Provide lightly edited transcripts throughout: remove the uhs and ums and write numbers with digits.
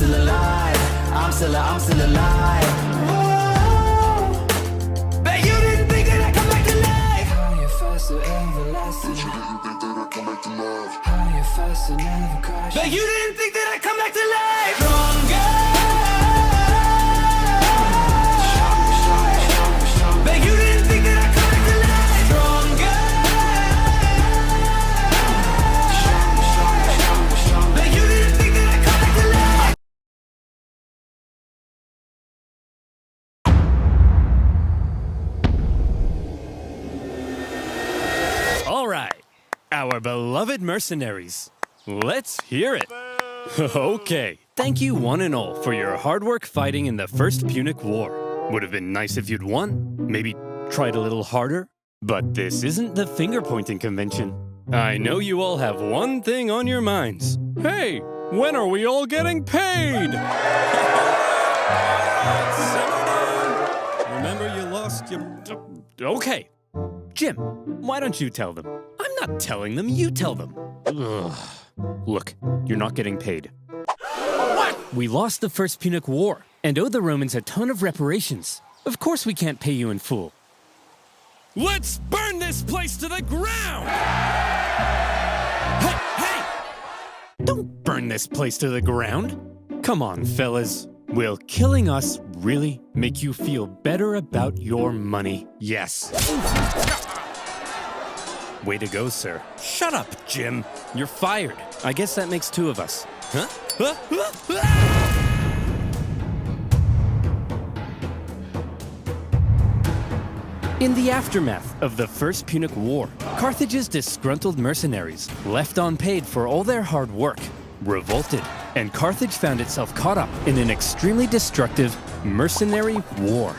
still alive. I'm still alive. Whoa. Bet you didn't think that I'd come back to life. Higher, faster, everlasting. Bet you didn't think that I'd come back to life. Higher, faster, never crash. Bet you didn't think that I'd come back to life. Stronger. Bet you didn't think that I'd come back to life. Stronger. Bet you didn't think that I'd come back to life. All right, our beloved mercenaries. Let's hear it. Okay, thank you one and all for your hard work fighting in the First Punic War. Would have been nice if you'd won, maybe tried a little harder, but this isn't the finger-pointing convention. I know you all have one thing on your minds. Hey, when are we all getting paid? Simmer down. Remember you lost your... Okay. Jim, why don't you tell them? I'm not telling them, you tell them. Ugh. Look, you're not getting paid. What? We lost the First Punic War and owe the Romans a ton of reparations. Of course we can't pay you in full. Let's burn this place to the ground! Hey, hey! Don't burn this place to the ground. Come on, fellas. Will killing us really make you feel better about your money? Yes. Way to go, sir. Shut up, Jim. You're fired. I guess that makes two of us. Huh? In the aftermath of the First Punic War, Carthage's disgruntled mercenaries, left unpaid for all their hard work, revolted, and Carthage found itself caught up in an extremely destructive mercenary war.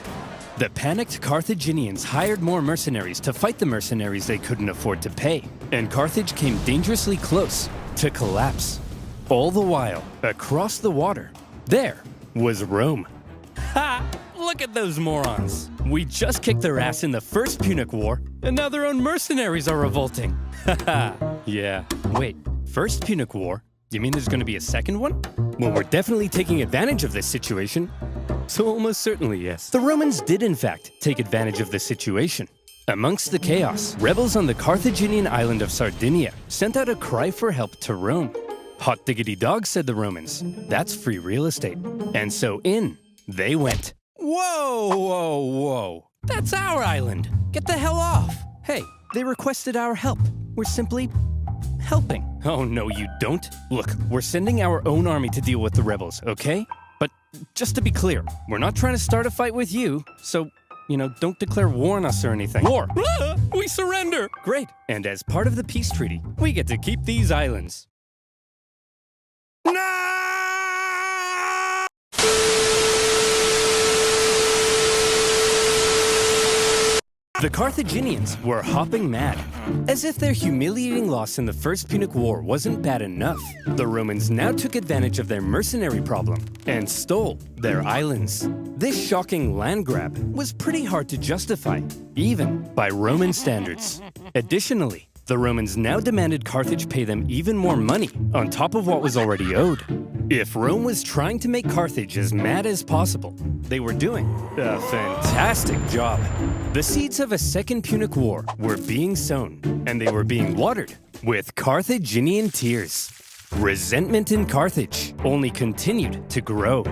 The panicked Carthaginians hired more mercenaries to fight the mercenaries they couldn't afford to pay, and Carthage came dangerously close to collapse. All the while, across the water, there was Rome. Ha! Look at those morons! We just kicked their ass in the First Punic War, and now their own mercenaries are revolting. Haha, yeah. Wait, First Punic War? You mean there's gonna be a second one? Well, we're definitely taking advantage of this situation. So almost certainly, yes. The Romans did, in fact, take advantage of the situation. Amongst the chaos, rebels on the Carthaginian island of Sardinia sent out a cry for help to Rome. Hot diggity dog, said the Romans. That's free real estate. And so in they went. Whoa, whoa, whoa. That's our island. Get the hell off. Hey, they requested our help. We're simply helping. Oh, no, you don't. Look, we're sending our own army to deal with the rebels, okay? But just to be clear, we're not trying to start a fight with you, so, don't declare war on us or anything. War! We surrender! Great. And as part of the peace treaty, we get to keep these islands. No! The Carthaginians were hopping mad. As if their humiliating loss in the First Punic War wasn't bad enough, the Romans now took advantage of their mercenary problem and stole their islands. This shocking land grab was pretty hard to justify, even by Roman standards. Additionally, the Romans now demanded Carthage pay them even more money on top of what was already owed. If Rome was trying to make Carthage as mad as possible, they were doing a fantastic job. The seeds of a Second Punic War were being sown, and they were being watered with Carthaginian tears. Resentment in Carthage only continued to grow.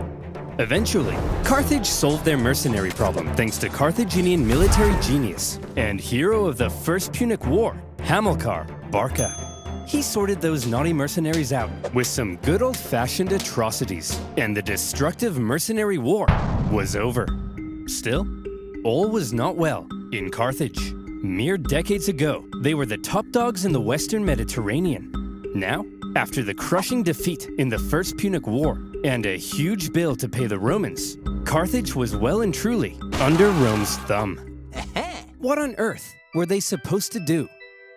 Eventually, Carthage solved their mercenary problem thanks to Carthaginian military genius and hero of the First Punic War, Hamilcar Barca. He sorted those naughty mercenaries out with some good old-fashioned atrocities, and the destructive mercenary war was over. Still, all was not well in Carthage. Mere decades ago, they were the top dogs in the Western Mediterranean. Now, after the crushing defeat in the First Punic War and a huge bill to pay the Romans, Carthage was well and truly under Rome's thumb. What on earth were they supposed to do?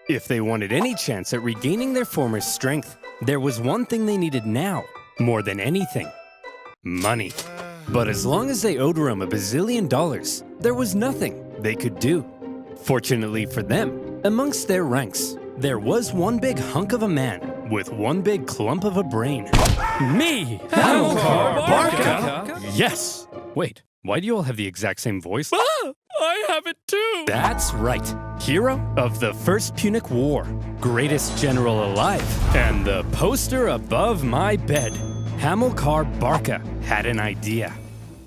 If they wanted any chance at regaining their former strength, there was one thing they needed now, more than anything: money. But as long as they owed Rome $1 bazillion, there was nothing they could do. Fortunately for them, amongst their ranks, there was one big hunk of a man with one big clump of a brain. Me, Hamilcar Barca? Yes. Wait, why do you all have the exact same voice? I have it too! That's right. Hero of the First Punic War, greatest general alive, and the poster above my bed. Hamilcar Barca had an idea.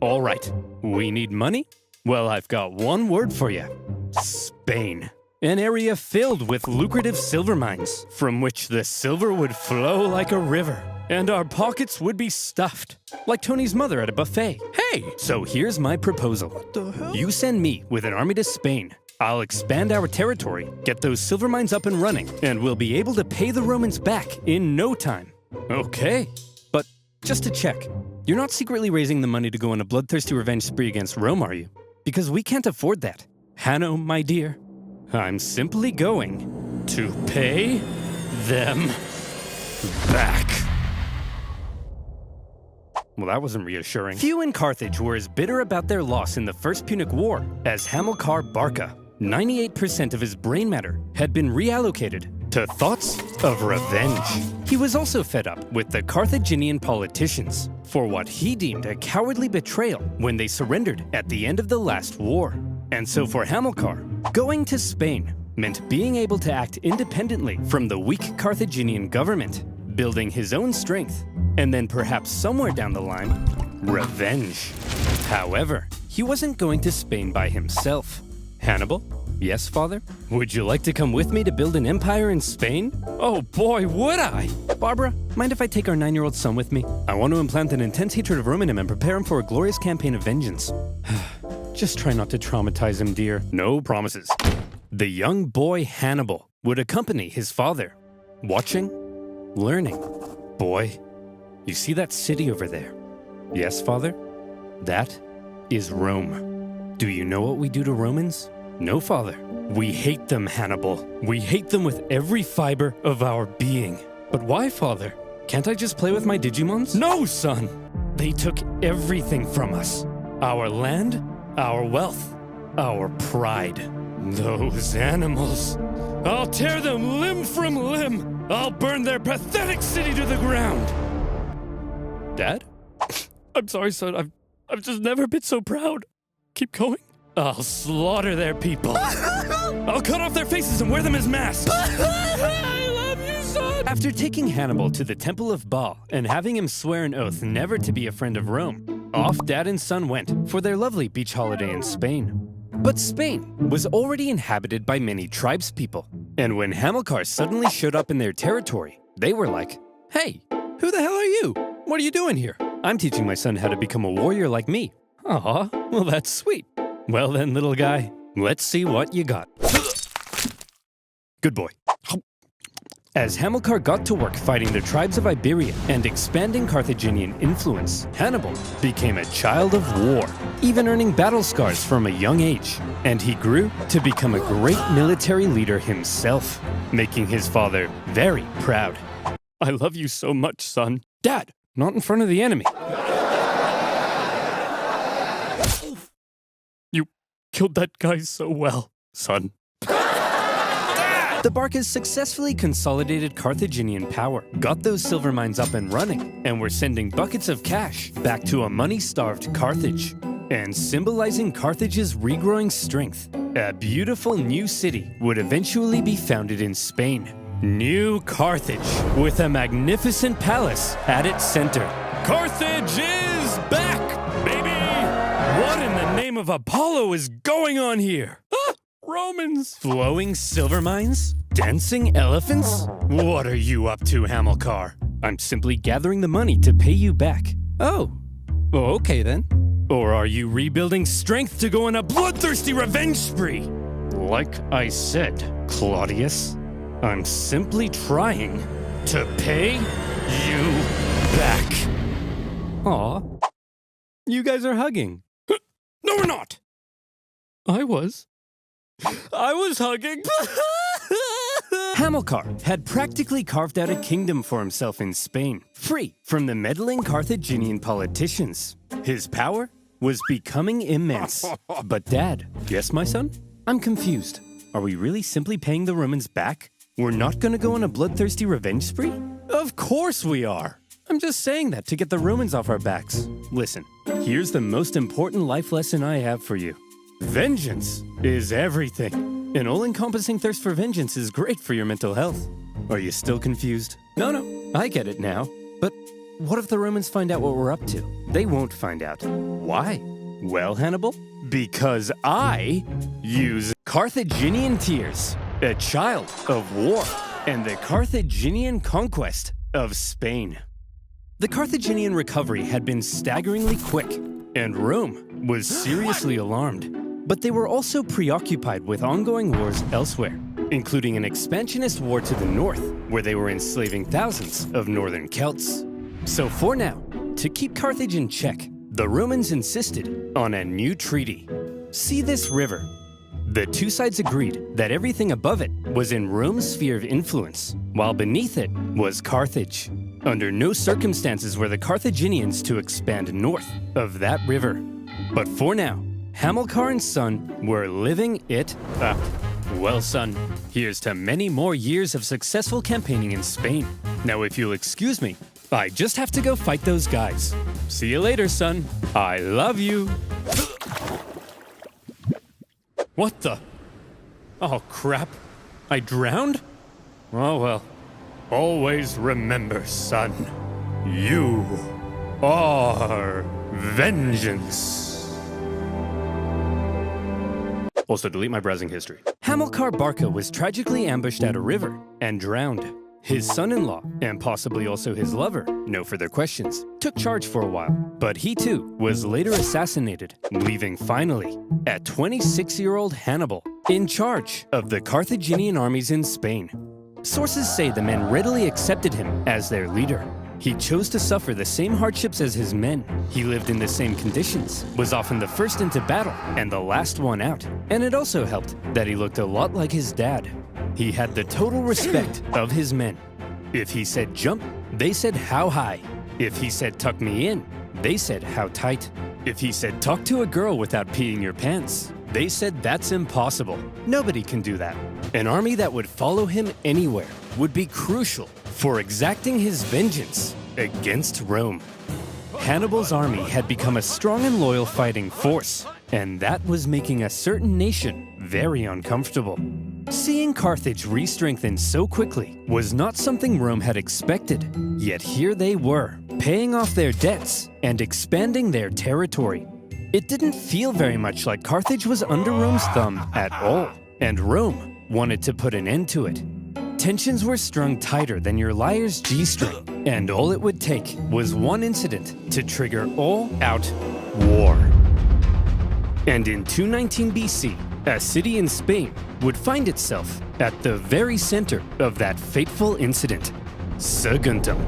All right, we need money? Well, I've got one word for you. Spain. An area filled with lucrative silver mines, from which the silver would flow like a river, and our pockets would be stuffed, like Tony's mother at a buffet. Hey! So here's my proposal. What the hell? You send me with an army to Spain. I'll expand our territory, get those silver mines up and running, and we'll be able to pay the Romans back in no time. Okay, but just to check, you're not secretly raising the money to go on a bloodthirsty revenge spree against Rome, are you? Because we can't afford that. Hanno, my dear, I'm simply going to pay them back. Well, that wasn't reassuring. Few in Carthage were as bitter about their loss in the First Punic War as Hamilcar Barca. 98% of his brain matter had been reallocated to thoughts of revenge. He was also fed up with the Carthaginian politicians for what he deemed a cowardly betrayal when they surrendered at the end of the last war. And so for Hamilcar, going to Spain meant being able to act independently from the weak Carthaginian government, building his own strength, and then perhaps somewhere down the line, revenge. However, he wasn't going to Spain by himself. Hannibal? Yes, father? Would you like to come with me to build an empire in Spain? Oh boy, would I! Barbara, mind if I take our 9-year-old son with me? I want to implant an intense hatred of Rome in him and prepare him for a glorious campaign of vengeance. Just try not to traumatize him, dear. No promises. The young boy Hannibal would accompany his father. Watching, learning. Boy, you see that city over there? Yes, father? That is Rome. Do you know what we do to Romans? No, father. We hate them, Hannibal. We hate them with every fiber of our being. But why, father? Can't I just play with my Digimons? No, son! They took everything from us. Our land, our wealth, our pride. Those animals. I'll tear them limb from limb. I'll burn their pathetic city to the ground. Dad? I'm sorry, son. I've just never been so proud. Keep going. I'll slaughter their people. I'll cut off their faces and wear them as masks. I love you, son. After taking Hannibal to the Temple of Baal and having him swear an oath never to be a friend of Rome, off dad and son went for their lovely beach holiday in Spain. But Spain was already inhabited by many tribespeople. And when Hamilcar suddenly showed up in their territory, they were like, "Hey, who the hell are you? What are you doing here?" "I'm teaching my son how to become a warrior like me." Aw, well that's sweet. Well then, little guy, let's see what you got. Good boy. As Hamilcar got to work fighting the tribes of Iberia and expanding Carthaginian influence, Hannibal became a child of war, even earning battle scars from a young age. And he grew to become a great military leader himself, making his father very proud. I love you so much, son. Dad, not in front of the enemy. You killed that guy so well, son. The Barcas successfully consolidated Carthaginian power, got those silver mines up and running, and were sending buckets of cash back to a money-starved Carthage. And symbolizing Carthage's regrowing strength, a beautiful new city would eventually be founded in Spain. New Carthage, with a magnificent palace at its center. Carthage is back, baby! What in the name of Apollo is going on here? Ah, Romans! Flowing silver mines? Dancing elephants? What are you up to, Hamilcar? I'm simply gathering the money to pay you back. Oh, okay then. Or are you rebuilding strength to go on a bloodthirsty revenge spree? Like I said, Claudius, I'm simply trying to pay you back. Aw, you guys are hugging. No, we're not. I was hugging. Hamilcar had practically carved out a kingdom for himself in Spain, free from the meddling Carthaginian politicians. His power was becoming immense. But Dad, yes, my son? I'm confused. Are we really simply paying the Romans back? We're not gonna go on a bloodthirsty revenge spree? Of course we are! I'm just saying that to get the Romans off our backs. Listen, here's the most important life lesson I have for you. Vengeance is everything. An all-encompassing thirst for vengeance is great for your mental health. Are you still confused? No, I get it now. But what if the Romans find out what we're up to? They won't find out. Why? Well, Hannibal, because I use Carthaginian tears, a child of war, and the Carthaginian conquest of Spain. The Carthaginian recovery had been staggeringly quick, and Rome was seriously alarmed. But they were also preoccupied with ongoing wars elsewhere, including an expansionist war to the north, where they were enslaving thousands of northern Celts. So for now, to keep Carthage in check, the Romans insisted on a new treaty. See this river. The two sides agreed that everything above it was in Rome's sphere of influence, while beneath it was Carthage. Under no circumstances were the Carthaginians to expand north of that river. But for now, Hamilcar and son were living it up. Well, son, here's to many more years of successful campaigning in Spain. Now, if you'll excuse me, I just have to go fight those guys. See you later, son. I love you. What the? Oh, crap. I drowned? Oh, well. Always remember, son. You are vengeance. Also, delete my browsing history. Hamilcar Barca was tragically ambushed at a river and drowned. His son-in-law, and possibly also his lover, no further questions, took charge for a while. But he too was later assassinated, leaving finally a 26-year-old Hannibal in charge of the Carthaginian armies in Spain. Sources say the men readily accepted him as their leader. He chose to suffer the same hardships as his men. He lived in the same conditions, was often the first into battle and the last one out. And it also helped that he looked a lot like his dad. He had the total respect of his men. If he said jump, they said how high. If he said tuck me in, they said how tight. If he said talk to a girl without peeing your pants, they said that's impossible. Nobody can do that. An army that would follow him anywhere would be crucial for exacting his vengeance against Rome. Hannibal's army had become a strong and loyal fighting force, and that was making a certain nation very uncomfortable. Seeing Carthage re-strengthen so quickly was not something Rome had expected, yet here they were, paying off their debts and expanding their territory. It didn't feel very much like Carthage was under Rome's thumb at all, and Rome wanted to put an end to it. Tensions were strung tighter than your liar's G-string, and all it would take was one incident to trigger all-out war. And in 219 BC, a city in Spain would find itself at the very center of that fateful incident, Saguntum.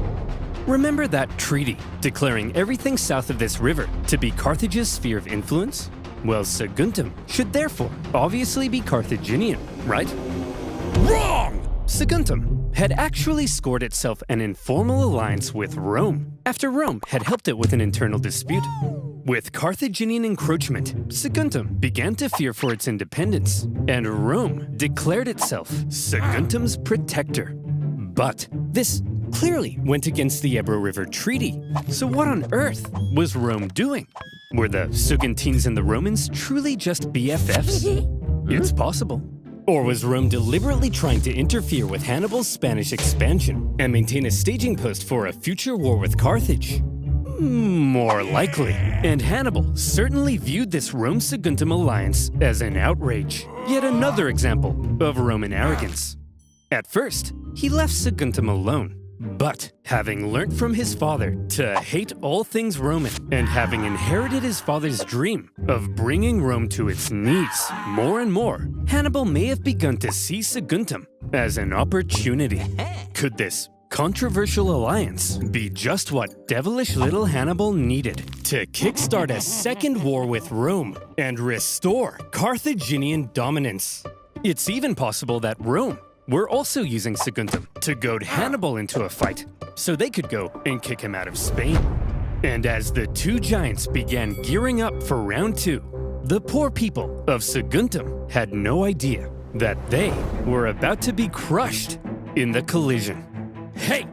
Remember that treaty declaring everything south of this river to be Carthage's sphere of influence? Well, Saguntum should therefore obviously be Carthaginian, right? Wrong! Saguntum had actually scored itself an informal alliance with Rome, after Rome had helped it with an internal dispute. With Carthaginian encroachment, Saguntum began to fear for its independence, and Rome declared itself Saguntum's protector. But this clearly went against the Ebro River Treaty. So what on earth was Rome doing? Were the Saguntines and the Romans truly just BFFs? It's possible. Or was Rome deliberately trying to interfere with Hannibal's Spanish expansion and maintain a staging post for a future war with Carthage? More likely. And Hannibal certainly viewed this Rome-Saguntum alliance as an outrage. Yet another example of Roman arrogance. At first, he left Saguntum alone. But having learnt from his father to hate all things Roman, and having inherited his father's dream of bringing Rome to its knees more and more, Hannibal may have begun to see Saguntum as an opportunity. Could this controversial alliance be just what devilish little Hannibal needed to kickstart a second war with Rome and restore Carthaginian dominance? It's even possible that Rome were also using Saguntum to goad Hannibal into a fight, so they could go and kick him out of Spain. And as the two giants began gearing up for round two, the poor people of Saguntum had no idea that they were about to be crushed in the collision. Hey!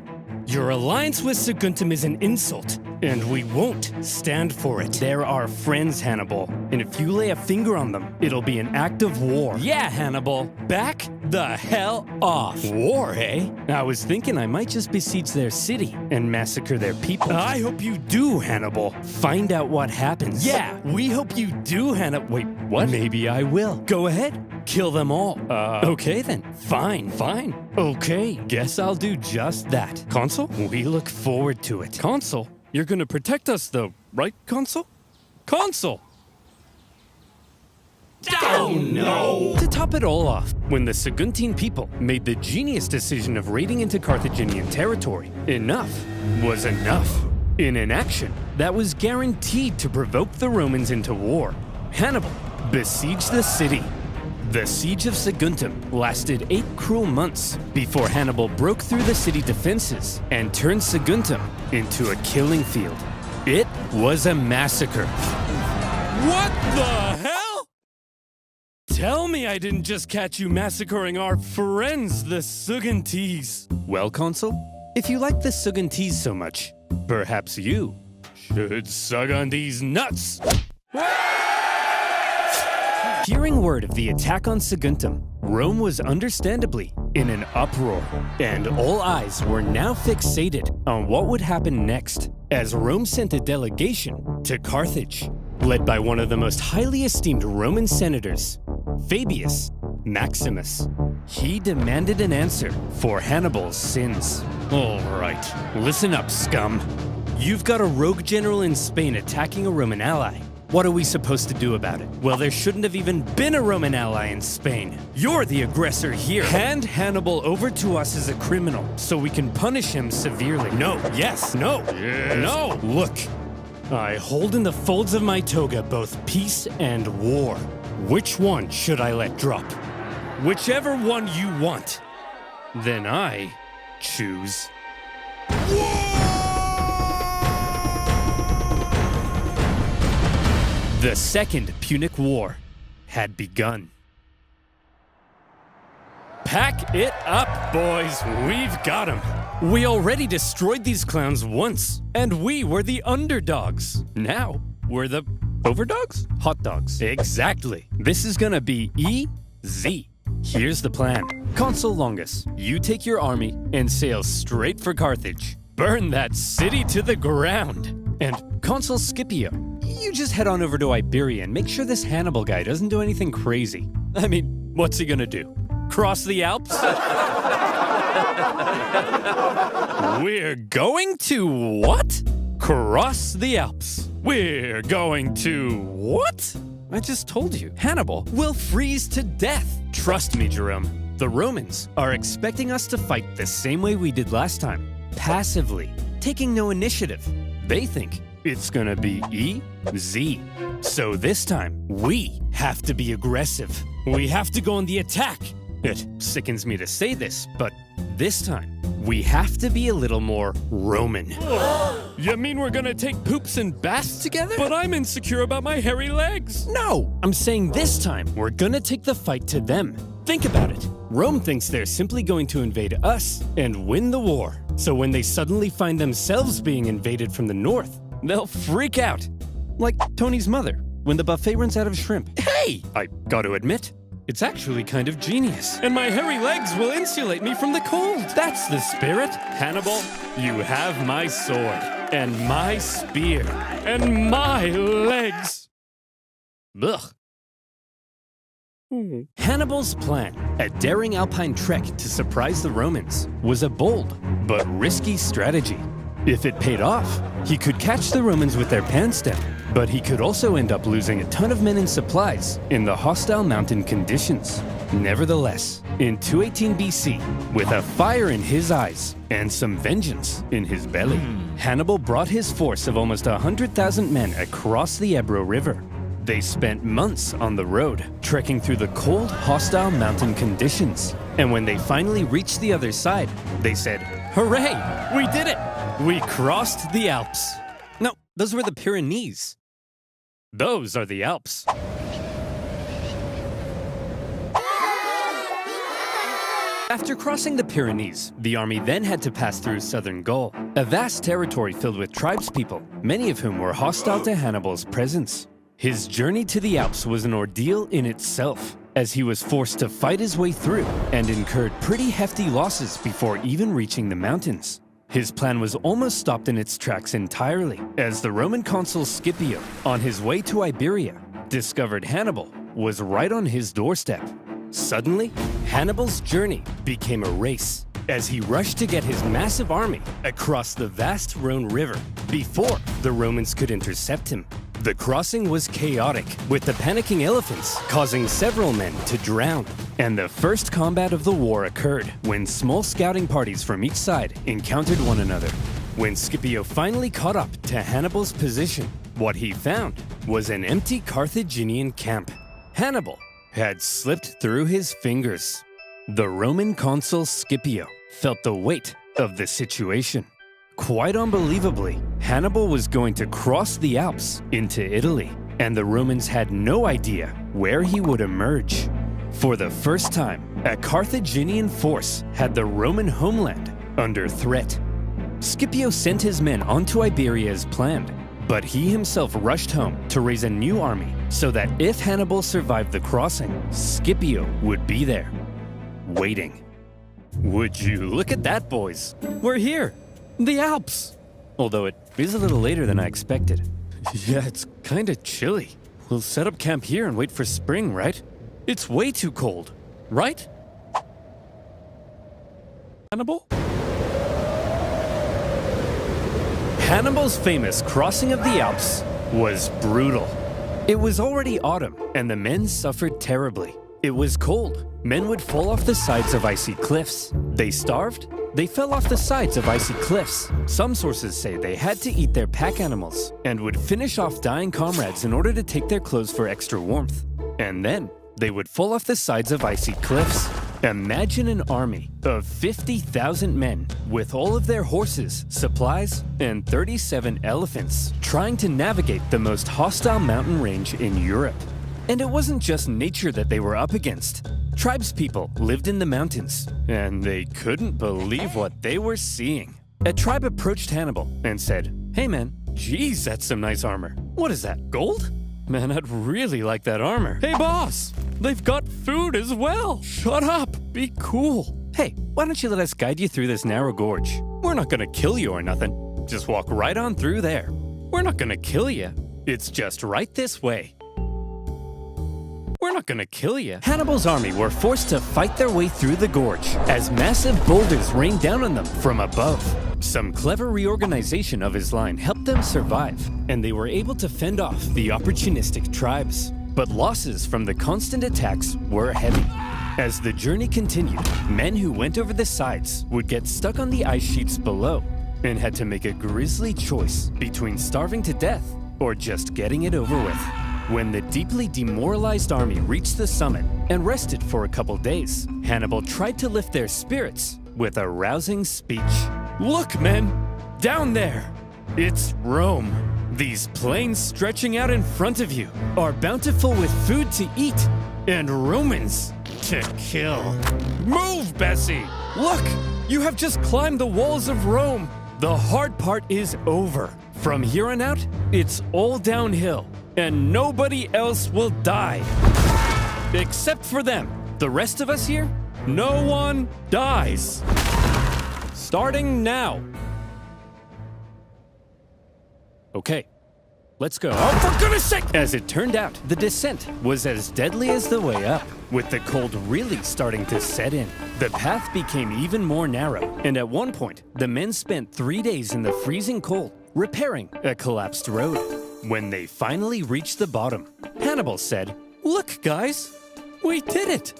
Your alliance with Saguntum is an insult, and we won't stand for it. They're our friends, Hannibal, and if you lay a finger on them, it'll be an act of war. Yeah, Hannibal, back the hell off. War, eh? I was thinking I might just besiege their city and massacre their people. I hope you do, Hannibal. Find out what happens. Yeah, we hope you do, Hannibal. Wait, what? Maybe I will. Go ahead. Kill them all. Okay then. Fine. Okay, guess I'll do just that. Consul, we look forward to it. Consul? You're gonna protect us though, right, Consul? Consul! Oh no! To top it all off, when the Saguntine people made the genius decision of raiding into Carthaginian territory, enough was enough. In an action that was guaranteed to provoke the Romans into war, Hannibal besieged the city. The siege of Saguntum lasted 8 cruel months before Hannibal broke through the city defenses and turned Saguntum into a killing field. It was a massacre. What the hell? Tell me I didn't just catch you massacring our friends, the Saguntines. Well, Consul, if you like the Saguntines so much, perhaps you should sug on these nuts. Hearing word of the attack on Saguntum, Rome was understandably in an uproar, and all eyes were now fixated on what would happen next, as Rome sent a delegation to Carthage, led by one of the most highly esteemed Roman senators, Fabius Maximus. He demanded an answer for Hannibal's sins. All right, listen up, scum. You've got a rogue general in Spain attacking a Roman ally. What are we supposed to do about it? Well, there shouldn't have even been a Roman ally in Spain. You're the aggressor here. Hand Hannibal over to us as a criminal so we can punish him severely. No, yes, no, yes. No. Look, I hold in the folds of my toga both peace and war. Which one should I let drop? Whichever one you want. Then I choose war! The Second Punic War had begun. Pack it up, boys. We've got 'em. We already destroyed these clowns once, and we were the underdogs. Now, we're the overdogs? Hot dogs. Exactly. This is gonna be easy. Here's the plan. Consul Longus, you take your army and sail straight for Carthage. Burn that city to the ground. And Consul Scipio, you just head on over to Iberia and make sure this Hannibal guy doesn't do anything crazy. I mean, what's he gonna do? Cross the Alps? We're going to what? Cross the Alps. We're going to what? I just told you, Hannibal will freeze to death. Trust me, Jerome. The Romans are expecting us to fight the same way we did last time, passively, taking no initiative. They think it's gonna be easy. So this time, we have to be aggressive. We have to go on the attack. It sickens me to say this, but this time, we have to be a little more Roman. You mean we're gonna take poops and baths together? But I'm insecure about my hairy legs. No, I'm saying this time, we're gonna take the fight to them. Think about it. Rome thinks they're simply going to invade us and win the war. So when they suddenly find themselves being invaded from the north, they'll freak out. Like Tony's mother, when the buffet runs out of shrimp. Hey! I gotta admit, it's actually kind of genius. And my hairy legs will insulate me from the cold. That's the spirit. Hannibal, you have my sword, and my spear, and my legs. Ugh. Hannibal's plan, a daring alpine trek to surprise the Romans, was a bold but risky strategy. If it paid off, he could catch the Romans with their pants down, but he could also end up losing a ton of men and supplies in the hostile mountain conditions. Nevertheless, in 218 BC, with a fire in his eyes and some vengeance in his belly, Hannibal brought his force of almost 100,000 men across the Ebro River. They spent months on the road, trekking through the cold, hostile mountain conditions. And when they finally reached the other side, they said, "Hooray! We did it! We crossed the Alps." No, those were the Pyrenees. Those are the Alps. After crossing the Pyrenees, the army then had to pass through southern Gaul, a vast territory filled with tribespeople, many of whom were hostile to Hannibal's presence. His journey to the Alps was an ordeal in itself, as he was forced to fight his way through and incurred pretty hefty losses before even reaching the mountains. His plan was almost stopped in its tracks entirely, as the Roman consul Scipio, on his way to Iberia, discovered Hannibal was right on his doorstep. Suddenly, Hannibal's journey became a race, as he rushed to get his massive army across the vast Rhone River before the Romans could intercept him. The crossing was chaotic, with the panicking elephants causing several men to drown. And the first combat of the war occurred when small scouting parties from each side encountered one another. When Scipio finally caught up to Hannibal's position, what he found was an empty Carthaginian camp. Hannibal had slipped through his fingers. The Roman consul Scipio felt the weight of the situation. Quite unbelievably, Hannibal was going to cross the Alps into Italy, and the Romans had no idea where he would emerge. For the first time, a Carthaginian force had the Roman homeland under threat. Scipio sent his men onto Iberia as planned, but he himself rushed home to raise a new army so that if Hannibal survived the crossing, Scipio would be there, waiting. Would you look at that, boys? We're here! The Alps! Although it is a little later than I expected. Yeah, it's kinda chilly. We'll set up camp here and wait for spring, right? It's way too cold, right? Hannibal? Hannibal's famous crossing of the Alps was brutal. It was already autumn, and the men suffered terribly. It was cold. Men would fall off the sides of icy cliffs. They starved. They fell off the sides of icy cliffs. Some sources say they had to eat their pack animals and would finish off dying comrades in order to take their clothes for extra warmth. And then they would fall off the sides of icy cliffs. Imagine an army of 50,000 men with all of their horses, supplies, and 37 elephants trying to navigate the most hostile mountain range in Europe. And it wasn't just nature that they were up against. Tribespeople lived in the mountains, and they couldn't believe what they were seeing. A tribe approached Hannibal and said, "Hey man, geez, that's some nice armor. What is that, gold? Man, I'd really like that armor." "Hey boss, they've got food as well. Shut up, be cool." "Hey, why don't you let us guide you through this narrow gorge? We're not gonna kill you or nothing. Just walk right on through there. We're not gonna kill you. It's just right this way." "We're not gonna kill you." Hannibal's army were forced to fight their way through the gorge as massive boulders rained down on them from above. Some clever reorganization of his line helped them survive, and they were able to fend off the opportunistic tribes. But losses from the constant attacks were heavy. As the journey continued, men who went over the sides would get stuck on the ice sheets below and had to make a grisly choice between starving to death or just getting it over with. When the deeply demoralized army reached the summit and rested for a couple days, Hannibal tried to lift their spirits with a rousing speech. "Look, men, down there, it's Rome. These plains stretching out in front of you are bountiful with food to eat and Romans to kill. Move, Bessie! Look, you have just climbed the walls of Rome. The hard part is over. From here on out, it's all downhill. And nobody else will die. Except for them. The rest of us here, no one dies. Starting now." Okay, let's go. Oh, for goodness sake! As it turned out, the descent was as deadly as the way up, with the cold really starting to set in. The path became even more narrow, and at one point, the men spent 3 days in the freezing cold, repairing a collapsed road. When they finally reached the bottom, Hannibal said, "Look, guys, we did it."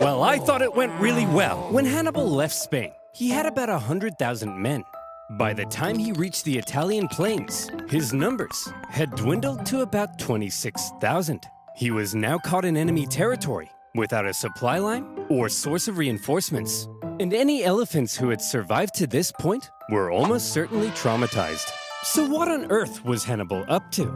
Well, I thought it went really well. When Hannibal left Spain, he had about 100,000 men. By the time he reached the Italian plains, his numbers had dwindled to about 26,000. He was now caught in enemy territory, without a supply line or source of reinforcements. And any elephants who had survived to this point were almost certainly traumatized. So what on earth was Hannibal up to?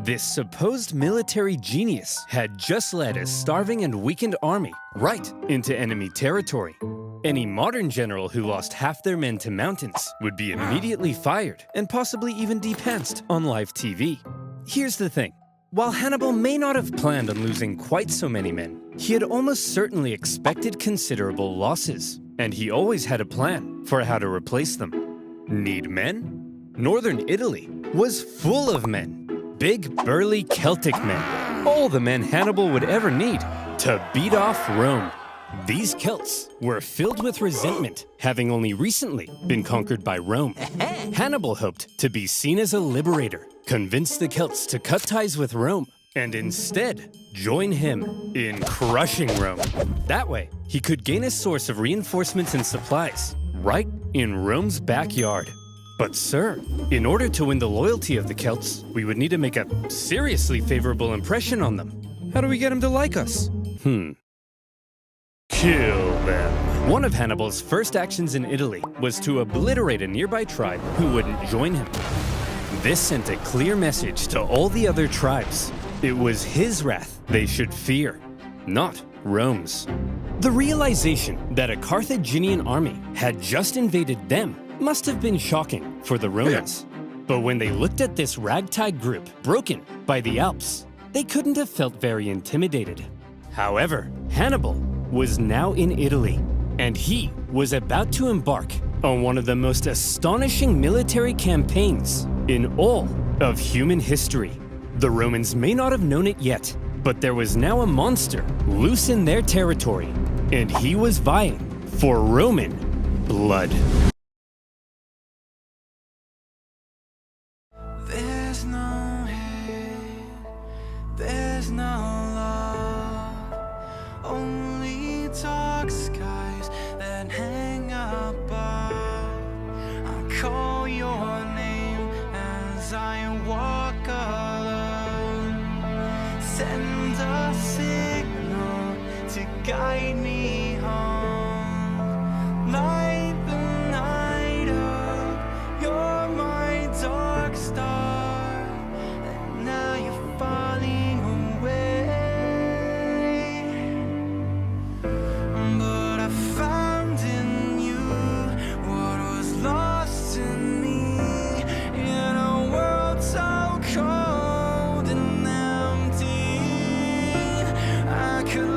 This supposed military genius had just led a starving and weakened army right into enemy territory. Any modern general who lost half their men to mountains would be immediately fired and possibly even depantsed on live TV. Here's the thing. While Hannibal may not have planned on losing quite so many men, he had almost certainly expected considerable losses, and he always had a plan for how to replace them. Need men? Northern Italy was full of men. Big, burly Celtic men. All the men Hannibal would ever need to beat off Rome. These Celts were filled with resentment, having only recently been conquered by Rome. Hannibal hoped to be seen as a liberator, convince the Celts to cut ties with Rome, and instead join him in crushing Rome. That way, he could gain a source of reinforcements and supplies right in Rome's backyard. But sir, in order to win the loyalty of the Celts, we would need to make a seriously favorable impression on them. How do we get them to like us? Kill them. One of Hannibal's first actions in Italy was to obliterate a nearby tribe who wouldn't join him. This sent a clear message to all the other tribes. It was his wrath they should fear, not Rome's. The realization that a Carthaginian army had just invaded them must have been shocking for the Romans. But when they looked at this ragtag group broken by the Alps, they couldn't have felt very intimidated. However, Hannibal was now in Italy, and he was about to embark on one of the most astonishing military campaigns in all of human history. The Romans may not have known it yet, but there was now a monster loose in their territory, and he was vying for Roman blood. There's no hate, there's no love, only dark skies that hang above. I call your name as I walk alone. Send a signal to guide me home. Light the night up, you're my dark star, and now you're falling away. But I found in you what was lost in me, in a world so cold and empty. I could